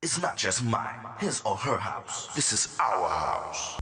It's not just mine, his or her house. This is our house.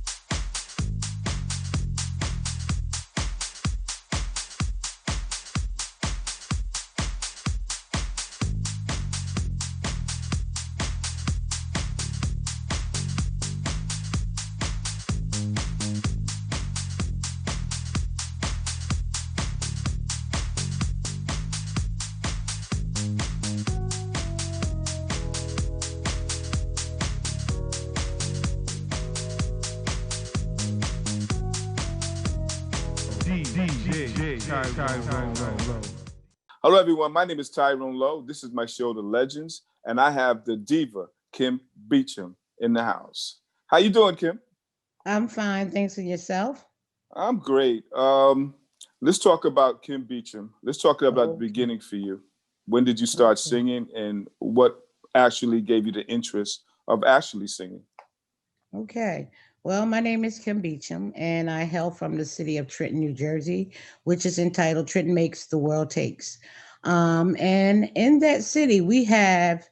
Tyrone Lowe. Hello, everyone. My name is Tyrone Lowe. This is my show, The Legends, and I have the diva, Kim Beacham, in the house. How you doing, Kim? I'm fine, thanks for yourself. I'm great. Let's talk about Kim Beacham. Let's talk about the Oh, beginning for you. When did you start okay. singing, and what actually gave you the interest of actually singing? Okay. Well, my name is Kim Beacham, and I hail from the city of Trenton, New Jersey, which is entitled Trenton Makes the World Takes. And in that city, we have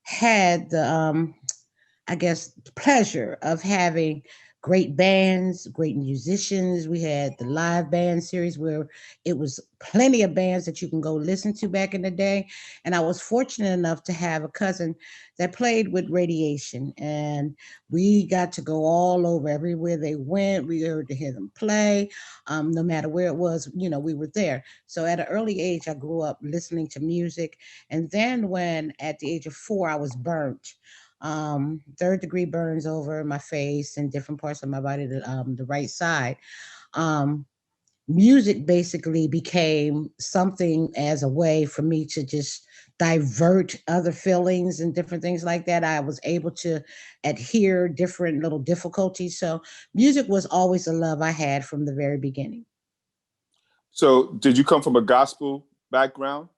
had the I guess, pleasure of having great bands, great musicians. We had the live band series where it was plenty of bands that you can go listen to back in the day. And I was fortunate enough to have a cousin that played with Radiation. And we got to go all over everywhere they went. We heard to hear them play. No matter where it was, we were there. So at an early age, I grew up listening to music. And then when at the age of 4, I was burnt, third degree burns over my face and different parts of my body, the right side. Um, Music basically became something as a way for me to just divert other feelings and different things like that. I was able to adhere different little difficulties. So music was always a love I had from the very beginning. So, did you come from a gospel background?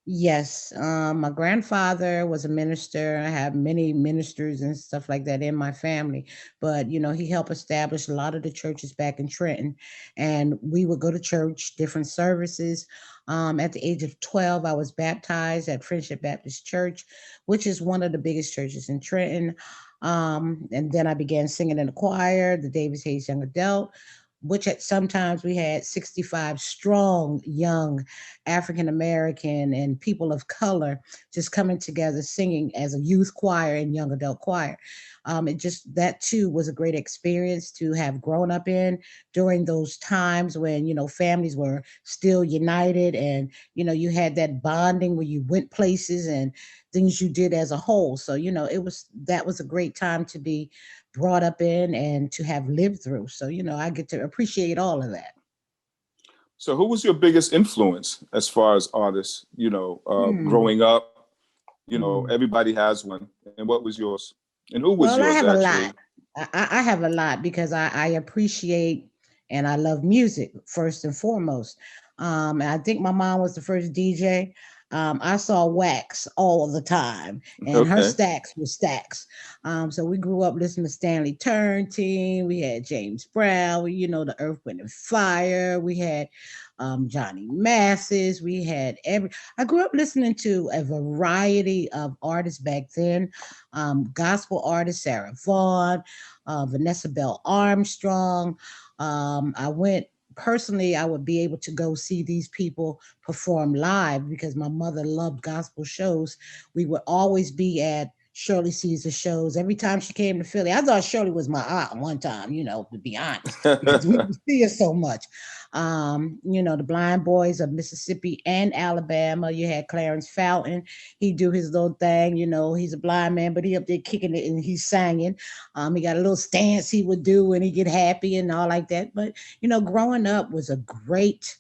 Yes, my grandfather was a minister. I have many ministers and stuff like that in my family, but he helped establish a lot of the churches back in Trenton, and we would go to church, different services. At the age of 12, I was baptized at Friendship Baptist Church, which is one of the biggest churches in Trenton. And then I began singing in the choir, the Davis Hayes Young Adult, which at sometimes we had 65 strong young African American and people of color just coming together singing as a youth choir and young adult choir. It just that too was a great experience to have grown up in during those times when families were still united, and you had that bonding where you went places and things you did as a whole. So that was a great time to be brought up in and to have lived through. So I get to appreciate all of that. So, who was your biggest influence as far as artists? Hmm. Growing up, Hmm. everybody has one. And what was yours? And who was Well, I yours, have a lot. actually? I have a lot because I appreciate and I love music first and foremost. And I think my mom was the first DJ. I saw Wax all the time, and her Okay. stacks were stacks. So we grew up listening to Stanley Turrentine. We had James Brown. The Earth, Wind and Fire. We had Johnny Masses. We had every. I grew up listening to a variety of artists back then, gospel artists, Sarah Vaughan, Vanessa Bell Armstrong. I went personally, I would be able to go see these people perform live because my mother loved gospel shows. We would always be at Shirley Caesar shows. Every time she came to Philly, I thought Shirley was my aunt one time, to be honest, because we would see her so much. The Blind Boys of Mississippi and Alabama. You had Clarence Fountain. He do his little thing, he's a blind man, but he up there kicking it and he's singing. He got a little stance he would do when he get happy and all like that. But growing up was a great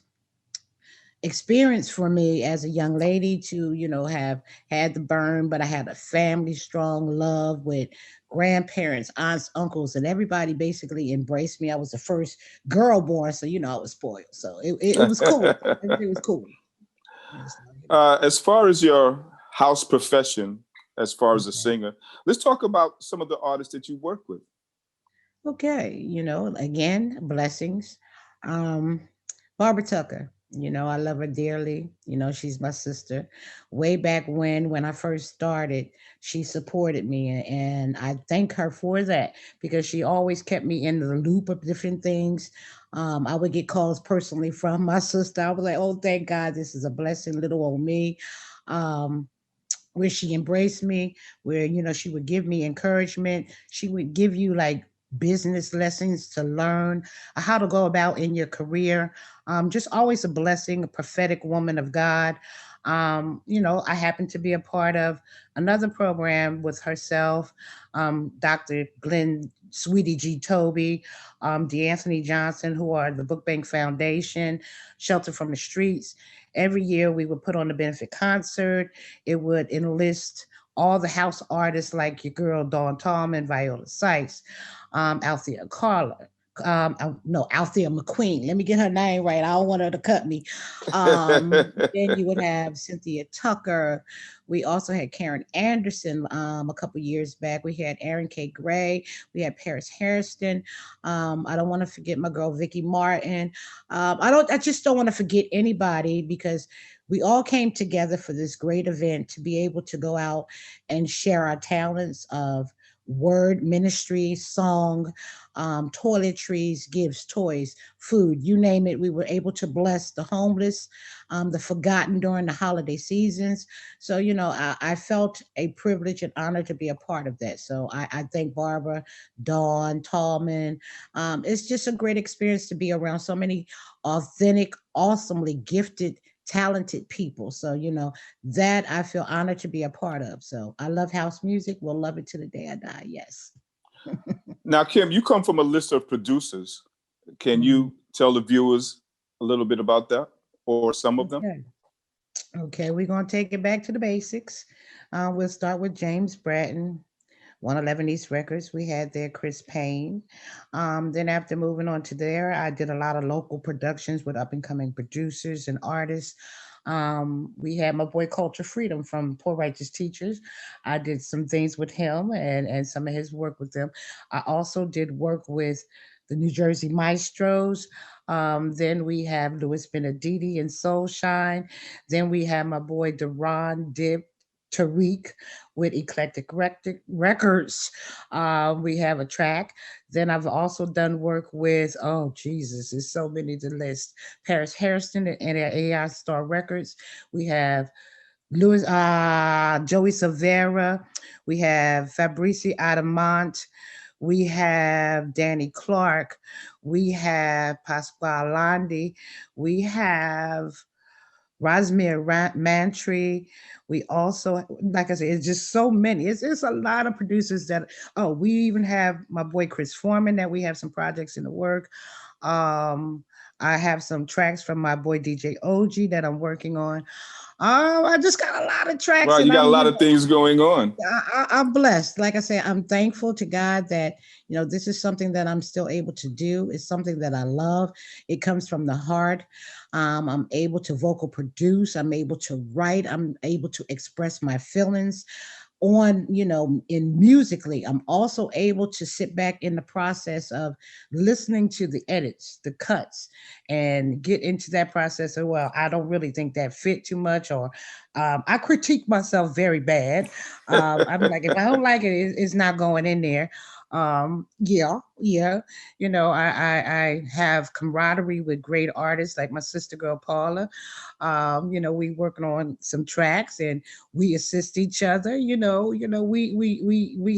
experience for me as a young lady to have had the burn, but I had a family strong love with grandparents, aunts, uncles, and everybody basically embraced me. I was the first girl born, so I was spoiled, so it was cool. Everything was cool. Yes. As far as your house profession, as far as a Okay. singer, let's talk about some of the artists that you work with. Okay, again, blessings. Um, Barbara Tucker. You know, I love her dearly. You know, she's my sister. Way back when I first started, she supported me, and I thank her for that because she always kept me in the loop of different things. I would get calls personally from my sister. I was like, "Oh, thank God, this is a blessing, little old me." Um, where she embraced me, where she would give me encouragement. She would give you like business lessons to learn how to go about in your career. Just always a blessing, a prophetic woman of God. I happen to be a part of another program with herself, Dr. Glenn Sweetie G. Toby, DeAnthony Johnson, who are the Book Bank Foundation, Shelter from the Streets. Every year we would put on a benefit concert. It would enlist all the house artists like your girl Dawn Tallman, Viola Sykes, Althea Carla. No, Althea McQueen. Let me get her name right. I don't want her to cut me. Then you would have Cynthia Tucker. We also had Karen Anderson a couple years back. We had Aaron K. Gray. We had Paris Hairston. I don't want to forget my girl Vicky Martin. I just don't want to forget anybody because we all came together for this great event to be able to go out and share our talents of word ministry, song, toiletries, gifts, toys, food, you name it. We were able to bless the homeless, the forgotten during the holiday seasons. So, I felt a privilege and honor to be a part of that. So I thank Barbara, Dawn, Tallman. It's just a great experience to be around so many authentic, awesomely gifted, talented people. So, that I feel honored to be a part of. So I love house music. We'll love it to the day I die. Yes. Now, Kim, you come from a list of producers. Can Mhm. you tell the viewers a little bit about that or some of them? Okay. Okay, we're gonna take it back to the basics. We'll start with James Bratton, 111 East Records. We had there Chris Payne. Then after moving on to there, I did a lot of local productions with up and coming producers and artists. We had my boy Culture Freedom from Poor Righteous Teachers. I did some things with him and some of his work with them. I also did work with the New Jersey Maestros. Then we have Louis Benedetti and Soul Shine. Then we have my boy Deron Dip Tariq with Records. We have a track. Then I've also done work with, oh Jesus, there's so many to list. Paris Harrison and AI Star Records. We have Joey Silvera. We have Fabrici Adamant. We have Danny Clark. We have Pasquale Landi. We have Rosmere Mantry. We also, like I said, it's just so many. It's a lot of producers that, oh, we even have my boy Chris Foreman that we have some projects in the work. Um, I have some tracks from my boy DJ OG that I'm working on. I just got a lot of tracks Well, and you got a lot of things going on. I'm blessed. Like I say, I'm thankful to God that, this is something that I'm still able to do. It's something that I love. It comes from the heart. I'm able to vocal produce. I'm able to write. I'm able to express my feelings on, in musically. I'm also able to sit back in the process of listening to the edits, the cuts, and get into that process of, well, I don't really think that fit too much, or I critique myself very bad. I'm like, if I don't like it, it's not going in there. Yeah. I have camaraderie with great artists like my sister girl Paula. We working on some tracks and we assist each other. We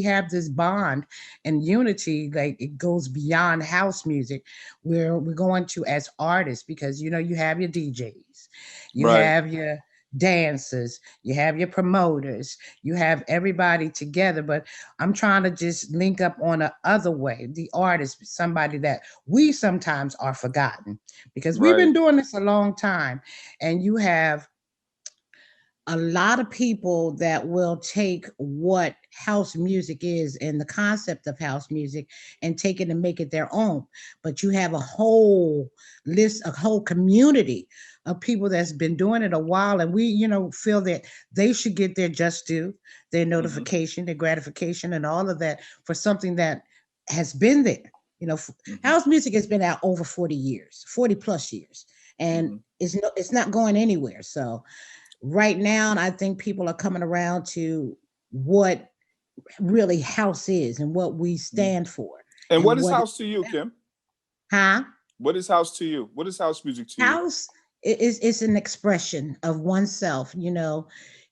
have this bond and unity, like it goes beyond house music, where we're going to as artists, because you have your DJs, you Right. have your dancers, you have your promoters, you have everybody together. But I'm trying to just link up on a other way, the artist, somebody that we sometimes are forgotten, because we've Right. been doing this a long time, and you have a lot of people that will take what house music is and the concept of house music and take it and make it their own. But you have a whole list, a whole community of people that's been doing it a while, and we, feel that they should get their just due, their Hmm. notification, their gratification, and all of that for something that has been there. Hmm. House music has been out over 40 years, 40 plus years. and it's not going anywhere. So right now, I think people are coming around to what really house is and what we stand for And and what is what house to you, Kim? huh? What is house to you? What is house music to you? House is an expression of oneself.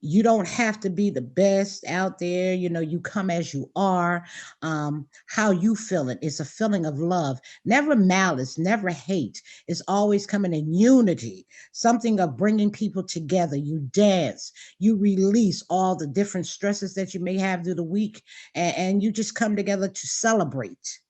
You don't have to be the best out there. You come as you are. How you feel it, it's a feeling of love, never malice, never hate. It's always coming in unity, something of bringing people together. You dance, you release all the different stresses that you may have through the week, and you just come together to celebrate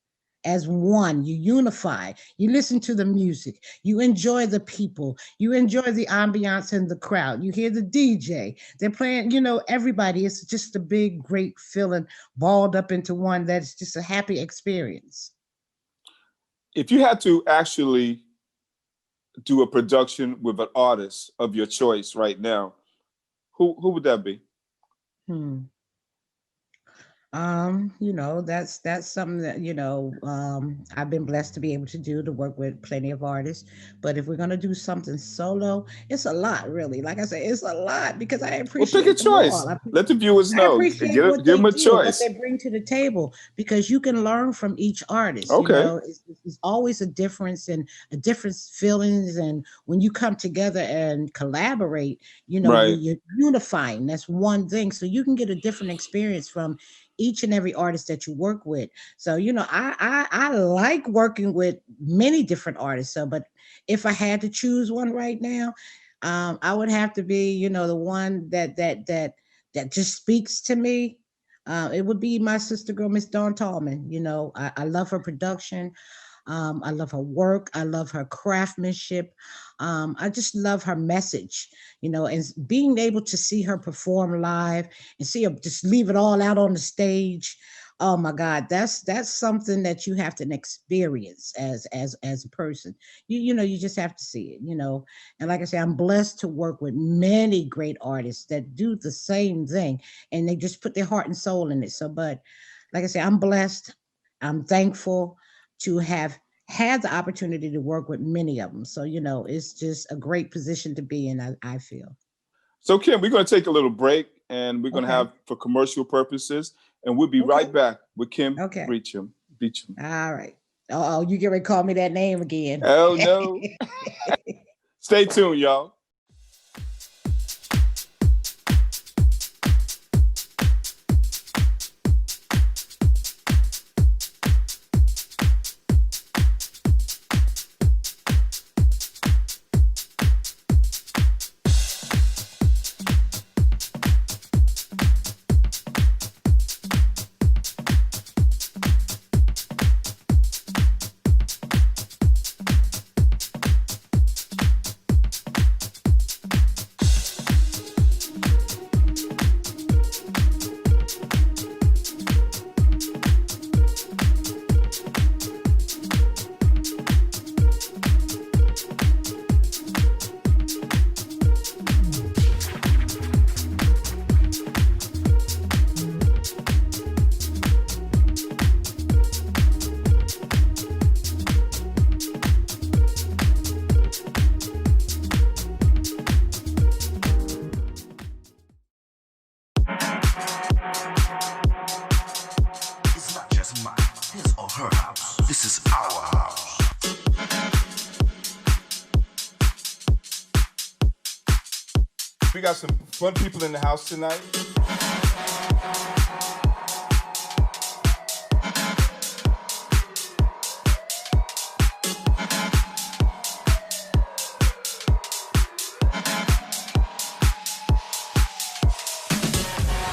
as one. You unify, you listen to the music, you enjoy the people, you enjoy the ambiance and the crowd, you hear the DJ, they're playing, everybody. It's just a big great feeling balled up into one. That's just a happy experience. If you had to actually do a production with an artist of your choice right now, who would that be? hmm. That's something that, I've been blessed to be able to do, to work with plenty of artists. But if we're gonna do something solo, it's a lot, really. Like I said, it's a lot because I Well, pick a appreciate them choice. all. Let the viewers I know. appreciate Give what they them a do, what choice. they bring to the table, because you can learn from each artist. Okay. It's always a difference and a different feelings. And when you come together and collaborate, Right. you're unifying. That's one thing. So you can get a different experience from each and every artist that you work with. So, I like working with many different artists. So, but if I had to choose one right now, I would have to be, the one that just speaks to me. It would be my sister girl, Miss Dawn Tallman. I love her production. I love her work. I love her craftsmanship. I just love her message, and being able to see her perform live and see her just leave it all out on the stage. Oh my God, that's something that you have to experience as a person. You just have to see it, And like I say, I'm blessed to work with many great artists that do the same thing, and they just put their heart and soul in it. So, but like I say, I'm blessed. I'm thankful to have had the opportunity to work with many of them. So, it's just a great position to be in, I feel. So, Kim, we're going to take a little break, and we're going to Okay. have for commercial purposes, and we'll be Okay. right back with Kim Okay. Beacham. All right. Oh, you get ready to call me that name again. Oh, no. Stay tuned, y'all. It's not just mine, his or her house. This is our house. We got some fun people in the house tonight.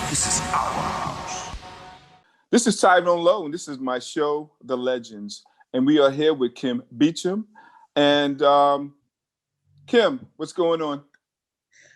This is our house. This is Tyrone Lowe, and this is my show, The Legends. And we are here with Kim Beacham. And Kim, what's going on?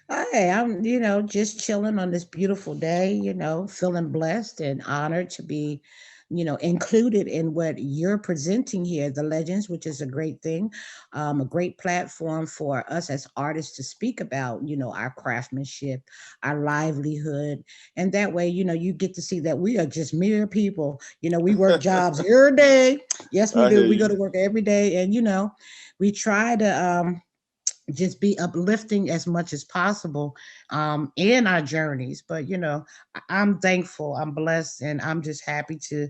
Hey, I'm, just chilling on this beautiful day, feeling blessed and honored to be, included in what you're presenting here, the Legends, which is a great thing, a great platform for us as artists to speak about, our craftsmanship, our livelihood. And that way, you get to see that we are just mere people. We work jobs every day. Yes, we I do. hear We you. go to work every day. And, we try to, just be uplifting as much as possible in our journeys. But I'm thankful, I'm blessed, and I'm just happy to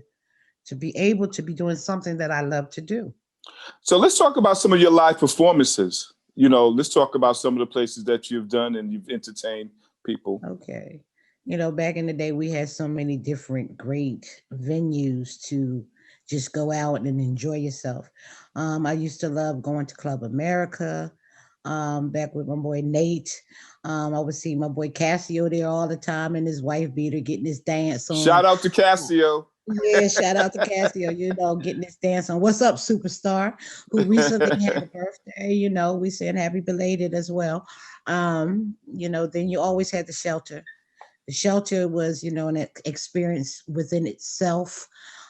be able to be doing something that I love to do. So let's talk about some of your live performances. Let's talk about some of the places that you've done and you've entertained people. Okay. Back in the day, we had so many different great venues to just go out and enjoy yourself. I used to love going to Club America, back with my boy Nate. I would see my boy Cassio there all the time and his wife beater getting his dance on. Shout out to Cassio. Yeah, shout out to Cassio, getting this dance on. What's up, superstar, who recently had a birthday, we saying happy belated as well. Then you always had the shelter. The shelter was, an experience within itself.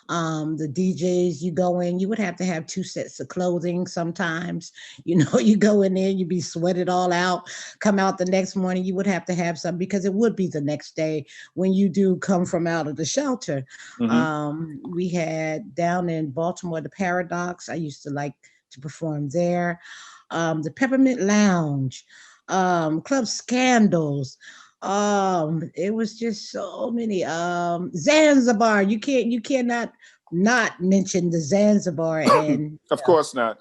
The DJs, you go in, you would have to have two sets of clothing sometimes. You go in there, you'd be sweated all out, come out the next morning, you would have to have some because it would be the next day when you do come from out of the shelter. We had down in Baltimore, the Paradox. I used to like to perform there. The Peppermint Lounge, Club Scandals. It was just so many. Zanzibar, you cannot not mention the Zanzibar and Of course not.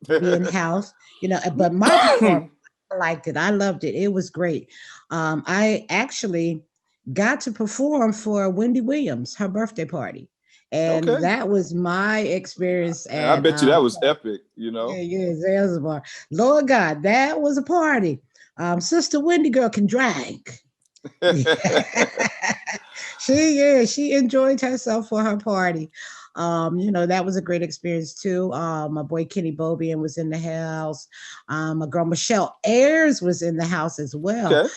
being house, but my performance, I liked it. I loved it. It was great. I actually got to perform for Wendy Williams, her birthday party. And Okay. that was my experience And I at bet you that was epic, yeah, Zanzibar. Lord God, that was a party. Sister Wendy girl can drink. She enjoyed herself for her party. That was a great experience too. My boy Kenny Bobian was in the house. My girl Michelle Ayers was in the house as well. Okay.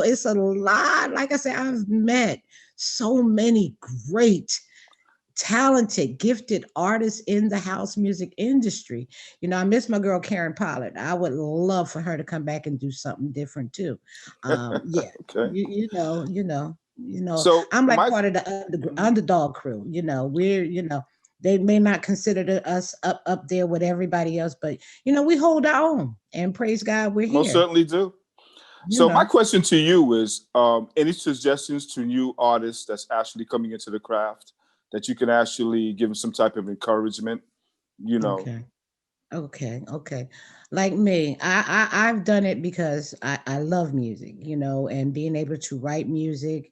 It's a lot. Like I said, I've met so many great, talented, gifted artists in the house music industry. I miss my girl Karen Pollard. I would love for her to come back and do something different too. Yeah, Okay. So I'm like my part of the underdog crew. We're they may not consider us up there with everybody else, but we hold our own, and praise God, we're most here. certainly do. You So my know. question to you is, any suggestions to new artists that's actually coming into the craft that you can actually give them some type of encouragement? Okay. Okay. Like me, I've done it because I love music, and being able to write music,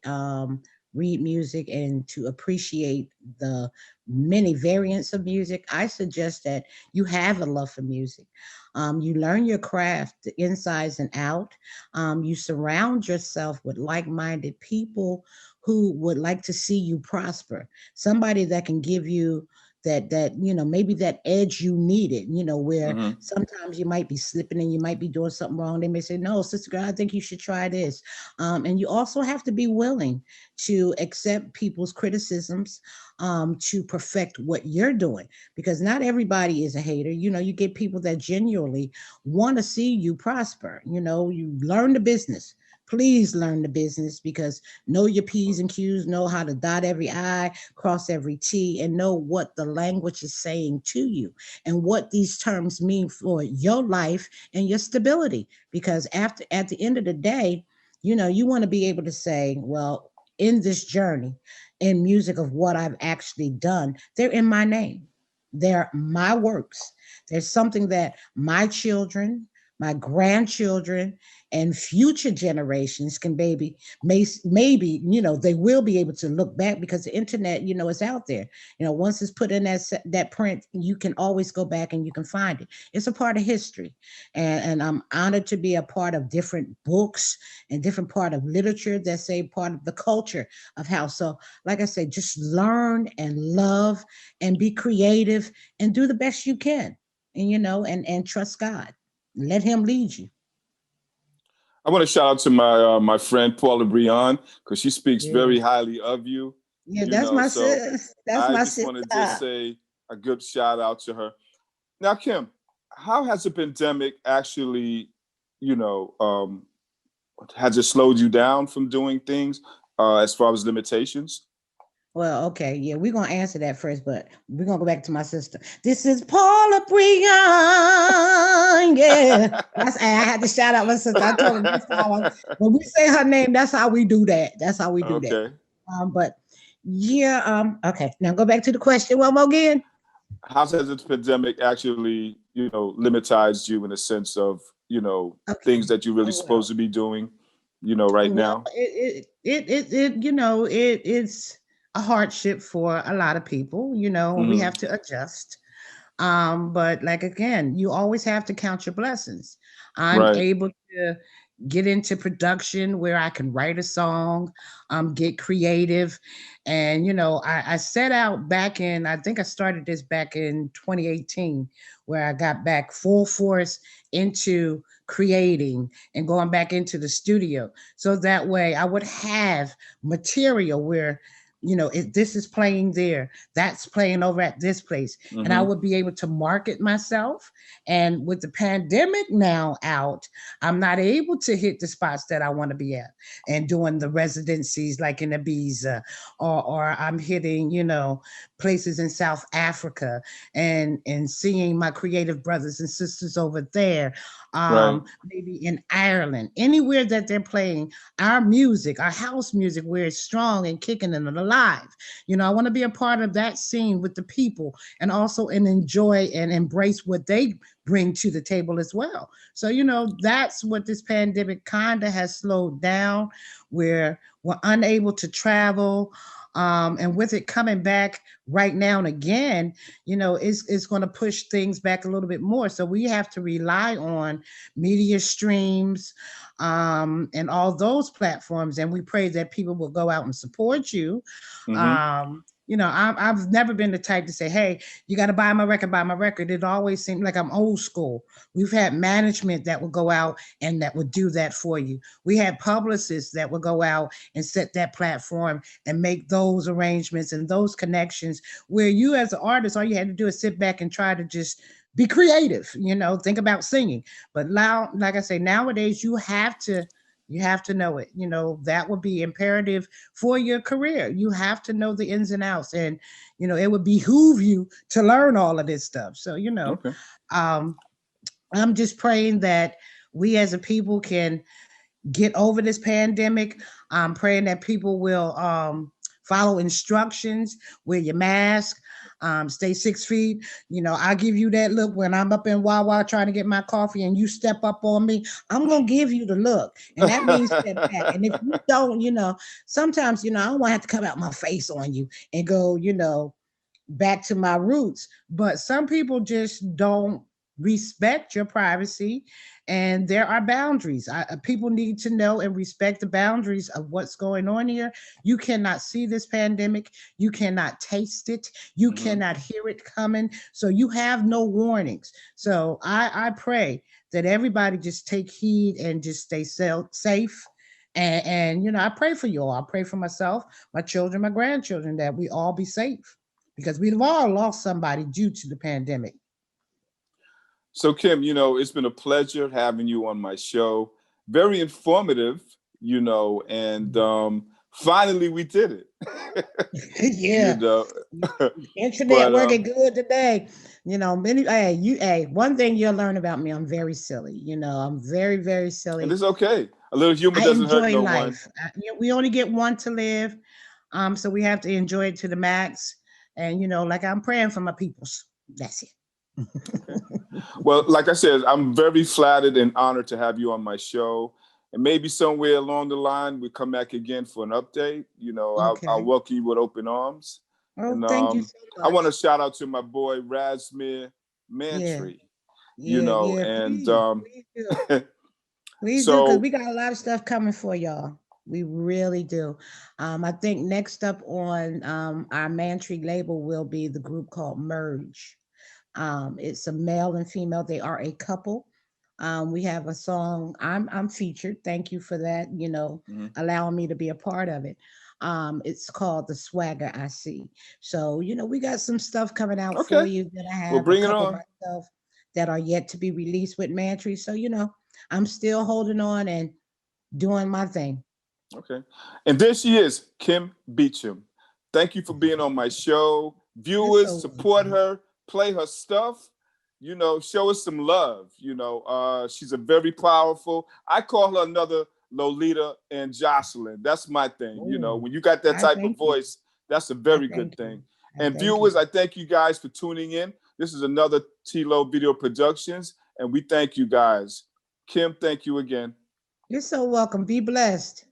read music, and to appreciate the many variants of music. I suggest that you have a love for music. You learn your craft, the insides and out. You surround yourself with like-minded people who would like to see you prosper. Somebody that can give you that maybe that edge you needed, where Hmm. sometimes you might be slipping and you might be doing something wrong. They may say, no, sister girl, I think you should try this. And you also have to be willing to accept people's criticisms, to perfect what you're doing, because not everybody is a hater. You get people that genuinely want to see you prosper. You learn the business. Please learn the business, because know your P's and Q's, know how to dot every I, cross every T, and know what the language is saying to you and what these terms mean for your life and your stability. Because at the end of the day, you want to be able to say, well, in this journey in music of what I've actually done, they're in my name. They're my works. There's something that my children, my grandchildren, and future generations can maybe they will be able to look back, because the internet is out there. Once it's put in that print, you can always go back and you can find it. It's a part of history, and I'm honored to be a part of different books and different part of literature that say part of the culture of house. So like I said, just learn and love and be creative and do the best you can, and trust God. Let him lead you. I want to shout out to my friend Paula Brion, because she speaks Yeah. very highly of you. Yeah, that's my So sis. That's I my just sister. want to just say a good shout out to her. Now, Kim, how has the pandemic actually, you know, um, has it slowed you down from doing things as far as limitations? Well, okay, yeah, we're gonna answer that first, but we're gonna go back to my sister. This is Paula Breon. Yeah. I had to shout out my sister. I told her that's how when we say her name, that's how we do that. That's how we do that. Okay. But yeah, okay. Now go back to the question one more again. How has this pandemic actually, limitized you in a sense of, Okay. things that you're really supposed Well, to be doing, right well, now? it's a hardship for a lot of people, and we Hmm. have to adjust. But like again, you always have to count your blessings. I'm Right. able to get into production where I can write a song, get creative. And I set out back in, I think I started this back in 2018, where I got back full force into creating and going back into the studio. So that way I would have material where this is playing there, that's playing over at this place, and I Hmm. would be able to market myself. And with the pandemic now out, I'm not able to hit the spots that I want to be at and doing the residencies like in Ibiza, or I'm hitting, places in South Africa and seeing my creative brothers and sisters over there. Right. Maybe in Ireland, anywhere that they're playing our music, our house music, where it's strong and kicking and alive. I want to be a part of that scene with the people and also and enjoy and embrace what they bring to the table as well. So, that's what this pandemic kind of has slowed down, where we're unable to travel. And with it coming back right now and again, it's going to push things back a little bit more. So we have to rely on media streams, and all those platforms. And we pray that people will go out and support you. Hmm. I've never been the type to say, hey, you got to buy my record, buy my record. It always seemed like I'm old school. We've had management that would go out and that would do that for you. We had publicists that would go out and set that platform and make those arrangements and those connections, where you as an artist, all you had to do is sit back and try to just be creative, think about singing. But now, like I say, nowadays you have to know it. That would be imperative for your career. You have to know the ins and outs, and it would behoove you to learn all of this stuff. So Okay. um, I'm just praying that we as a people can get over this pandemic. I'm praying that people will follow instructions, wear your mask, stay 6 feet. I give you that look when I'm up in Wawa trying to get my coffee and you step up on me. I'm going to give you the look. And that means step back. And if you don't, sometimes, I don't want to have to come out my face on you and go, back to my roots. But some people just don't respect your privacy, and there are boundaries. People need to know and respect the boundaries of what's going on here. You cannot see this pandemic, you cannot taste it, you Hmm. cannot hear it coming, so you have no warnings. So I pray that everybody just take heed and just stay safe. And I pray for you all. I pray for myself, my children, my grandchildren, that we all be safe, because we've all lost somebody due to the pandemic. So, Kim, it's been a pleasure having you on my show. Very informative, and finally we did it. you Yeah, know, internet but working good today. Many. Hey, one thing you'll learn about me, I'm very silly. I'm very, very and silly. it's okay. A little humor I doesn't hurt enjoy no one. life. We only get one to live, so we have to enjoy it to the max. And like I'm praying for my peoples. That's it. Okay. Well, like I said, I'm very flattered and honored to have you on my show. And maybe somewhere along the line, we come back again for an update. I'll Okay. welcome you with open arms. Oh, And thank you so I want to much. shout out to my boy Razmir Yeah, Mantry, yeah, yeah. and Please, please do. Please do, because so we got a lot of stuff coming for y'all. We really do. I think next up on our Mantry label will be the group called Merge. It's a male and female. They are a couple. We have a song. I'm featured. Thank you for that. mhm. Allowing me to be a part of it. It's called The Swagger I See. So we got some stuff coming out for Okay, you that I well, have a bring it couple on. myself that are yet to be released with Mantry. So I'm still holding on and doing my thing. Okay, and there she is, Kim Beacham. Thank you for being on my show. Viewers, support her, play her stuff, you know, show us some love. You know, she's a very powerful, I call her another Lolita and Jocelyn. That's my thing. You know, when you got that type of voice, that's a very good thing. And viewers, I thank you guys for tuning in. This is another T-Lo Video Productions, and we thank you guys. Kim, thank you again. You're so welcome. Be blessed.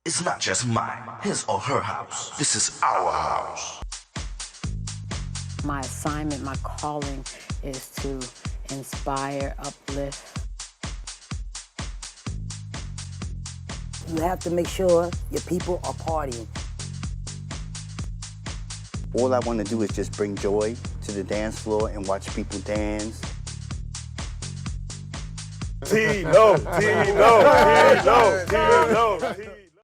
It's not just mine, his or her house. This is our house. My assignment, my calling is to inspire, uplift. You have to make sure your people are partying. All I want to do is just bring joy to the dance floor and watch people dance. T-Lo, T-Lo, T-Lo, T-Lo, T-Lo.